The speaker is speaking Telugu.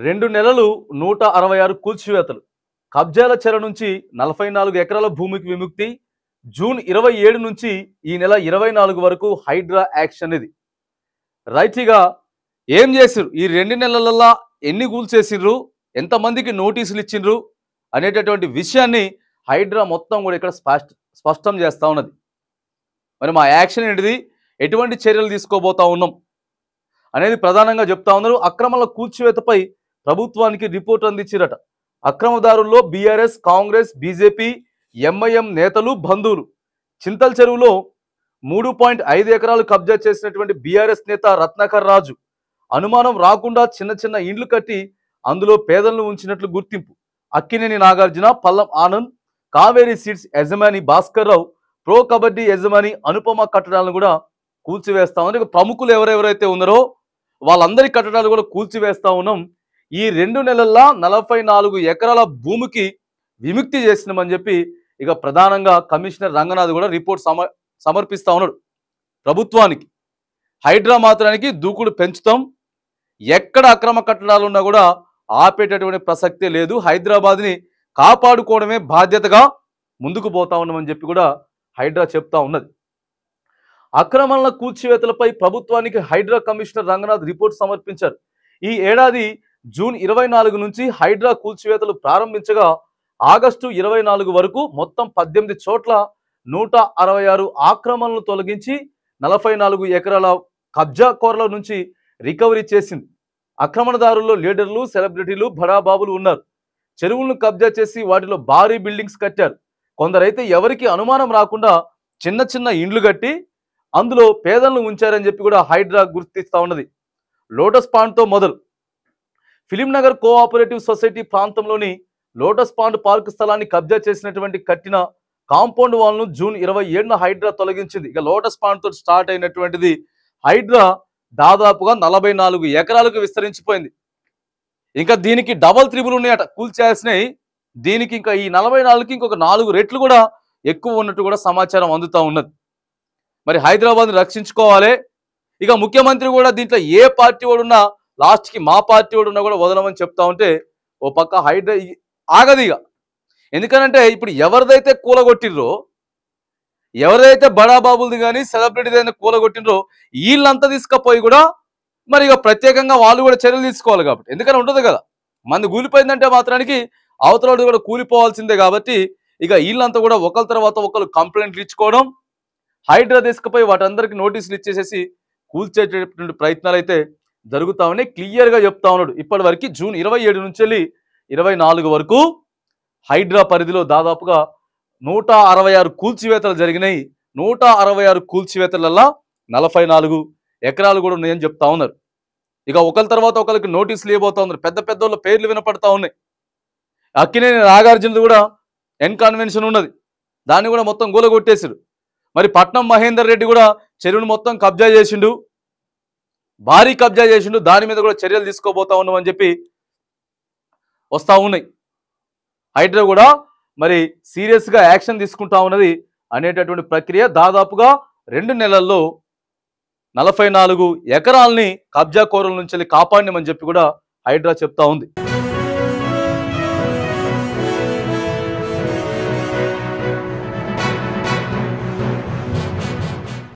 2 నెలలు 166 కూల్చివేతలు. కబ్జాల చెర నుంచి 44 ఎకరాల భూమికి విముక్తి. జూన్ 27 నుంచి ఈ నెల 24 వరకు హైడ్రా యాక్షన్ ఇది. రైట్‌గా ఏం చేసిర్రు? ఈ 2 నెలలల్లా ఎన్ని కూల్చేసిర్రు? ఎంతమందికి నోటీసులు ఇచ్చిండ్రు? అనేటటువంటి విషయాన్ని హైడ్రా మొత్తం కూడా ఇక్కడ స్పష్టం చేస్తా ఉన్నది. మరి మా యాక్షన్ ఏంటిది? ఎటువంటి చర్యలు తీసుకోబోతా ఉన్నాం అనేది ప్రధానంగా చెప్తా ఉన్నారు. అక్రమాల కూల్చివేతపై ప్రభుత్వానికి రిపోర్ట్ అందించిరట. అక్రమదారుల్లో బీఆర్ఎస్, కాంగ్రెస్, బీజేపీ, ఎంఐఎం నేతలు, బంధువులు. చింతల చెరువులో 3.5 ఎకరాలు కబ్జా చేసినటువంటి బీఆర్ఎస్ నేత రత్నాకర్ రాజు అనుమానం రాకుండా చిన్న చిన్న ఇండ్లు కట్టి అందులో పేదలను ఉంచినట్లు గుర్తింపు. అక్కినేని నాగార్జున, పల్లం ఆనంద్, కావేరీ సీడ్స్ యజమాని భాస్కర్ రావు, ప్రో కబడ్డీ యజమాని అనుపమ కట్టడాలను కూడా కూల్చివేస్తా ఉన్నారు. ప్రముఖులు ఎవరెవరైతే ఉన్నారో వాళ్ళందరి కట్టడాలు కూడా కూల్చివేస్తా ఉన్నాం. ఈ 2 నెలల్లో 44 ఎకరాల భూమికి విముక్తి చేసినామని చెప్పి ఇక ప్రధానంగా కమిషనర్ రంగనాథ్ కూడా రిపోర్ట్ సమర్పిస్తా ఉన్నాడు ప్రభుత్వానికి. హైడ్రా మాత్రానికి దూకుడు పెంచుతాం, ఎక్కడ అక్రమ కట్టడాలు ఉన్నా కూడా ఆపేటటువంటి ప్రసక్తే లేదు, హైదరాబాద్ని కాపాడుకోవడమే బాధ్యతగా ముందుకు పోతా ఉన్నామని చెప్పి కూడా హైడ్రా చెప్తా ఉన్నది. అక్రమాల కూల్చివేతలపై ప్రభుత్వానికి హైడ్రా కమిషనర్ రంగనాథ్ రిపోర్ట్ సమర్పించారు. ఈ ఏడాది జూన్ 24 నుంచి హైడ్రా కూల్చివేతలు ప్రారంభించగా ఆగస్టు 24 వరకు మొత్తం 18 చోట్ల 166 ఆక్రమణలను తొలగించి 44 ఎకరాల కబ్జాకోర్ల నుంచి రికవరీ చేసింది. ఆక్రమణదారుల్లో లీడర్లు, సెలబ్రిటీలు, బడాబాబులు ఉన్నారు. చెరువులను కబ్జా చేసి వాటిలో భారీ బిల్డింగ్స్ కట్టారు. కొందరైతే ఎవరికి అనుమానం రాకుండా చిన్న చిన్న ఇండ్లు కట్టి అందులో పేదలను ఉంచారని చెప్పి కూడా హైడ్రా గుర్తిస్తా ఉన్నది. లోటస్ పాండ్తో మొదలు ఫిలిం నగర్ కోఆపరేటివ్ సొసైటీ ప్రాంతంలోని లోటస్ పాండ్ పార్క్ స్థలాన్ని కబ్జా చేసినటువంటి కట్టిన కాంపౌండ్ వాల్ను జూన్ 27న హైడ్రా తొలగించింది. ఇక లోటస్ పాండ్ తోటి స్టార్ట్ అయినటువంటిది హైడ్రా దాదాపుగా 44 ఎకరాలకు విస్తరించిపోయింది. ఇంకా దీనికి డబల్ త్రిబుల్ ఉన్నాయట కూల్చేసినాయి. దీనికి ఇంకా ఈ 44కి ఇంకొక 4 రెట్లు కూడా ఎక్కువ ఉన్నట్టు కూడా సమాచారం అందుతూ ఉన్నది. మరి హైదరాబాద్ని రక్షించుకోవాలి. ఇక ముఖ్యమంత్రి కూడా దీంట్లో ఏ పార్టీ వాడున్నా లాస్ట్కి మా పార్టీ వాడున్నా కూడా వదలమని చెప్తా ఉంటే ఓ పక్క హైడ్రా ఆగదు ఇక. ఎందుకనంటే ఇప్పుడు ఎవరిదైతే కూలగొట్టిర్రో, ఎవరైతే బడాబాబులది కానీ సెలబ్రిటీది అయినా కూలగొట్టినరో వీళ్ళంతా తీసుకపోయి కూడా మరి ఇక ప్రత్యేకంగా వాళ్ళు కూడా చర్యలు తీసుకోవాలి. కాబట్టి ఎందుకని ఉంటుంది కదా, మంది కూలిపోయిందంటే మాత్రానికి అవతల కూడా కూలిపోవాల్సిందే. కాబట్టి ఇక వీళ్ళంతా కూడా ఒకరి తర్వాత ఒకరు కంప్లైంట్లు ఇచ్చుకోవడం, హైడ్రా తీసుకుపోయి వాటందరికీ నోటీసులు ఇచ్చేసేసి కూల్చేటటువంటి ప్రయత్నాలు అయితే జరుగుతా ఉన్నాయి. క్లియర్గా చెప్తా ఉన్నాడు. ఇప్పటి వరకు జూన్ 27 నుంచి వెళ్ళి 24 వరకు హైడ్రా పరిధిలో దాదాపుగా 166 కూల్చివేతలు జరిగినాయి. 166 కూల్చివేతలల్లా 44 ఎకరాలు కూడా ఉన్నాయని చెప్తా ఉన్నారు. ఇక ఒకరి తర్వాత ఒకరికి నోటీసులు ఇవ్వబోతా ఉన్నారు. పెద్ద పెద్ద వాళ్ళ పేర్లు వినపడతా ఉన్నాయి. అక్కినేని నాగార్జునది కూడా ఎన్ కన్వెన్షన్ ఉన్నది, దాన్ని కూడా మొత్తం గూలగొట్టేసారు. మరి పట్నం మహేందర్ రెడ్డి కూడా చెరువును మొత్తం కబ్జా చేసిండు, భారీ కబ్జా చేసిండు. దాని మీద కూడా చర్యలు తీసుకోబోతా ఉన్నామని చెప్పి వస్తూ ఉన్నాయి. హైడ్రా కూడా మరి సీరియస్గా యాక్షన్ తీసుకుంటా ఉన్నది అనేటటువంటి ప్రక్రియ. దాదాపుగా 2 నెలల్లో 44 ఎకరాలని కబ్జాకోరుల నుంచి కాపాడినామని చెప్పి కూడా హైడ్రా చెప్తా ఉంది.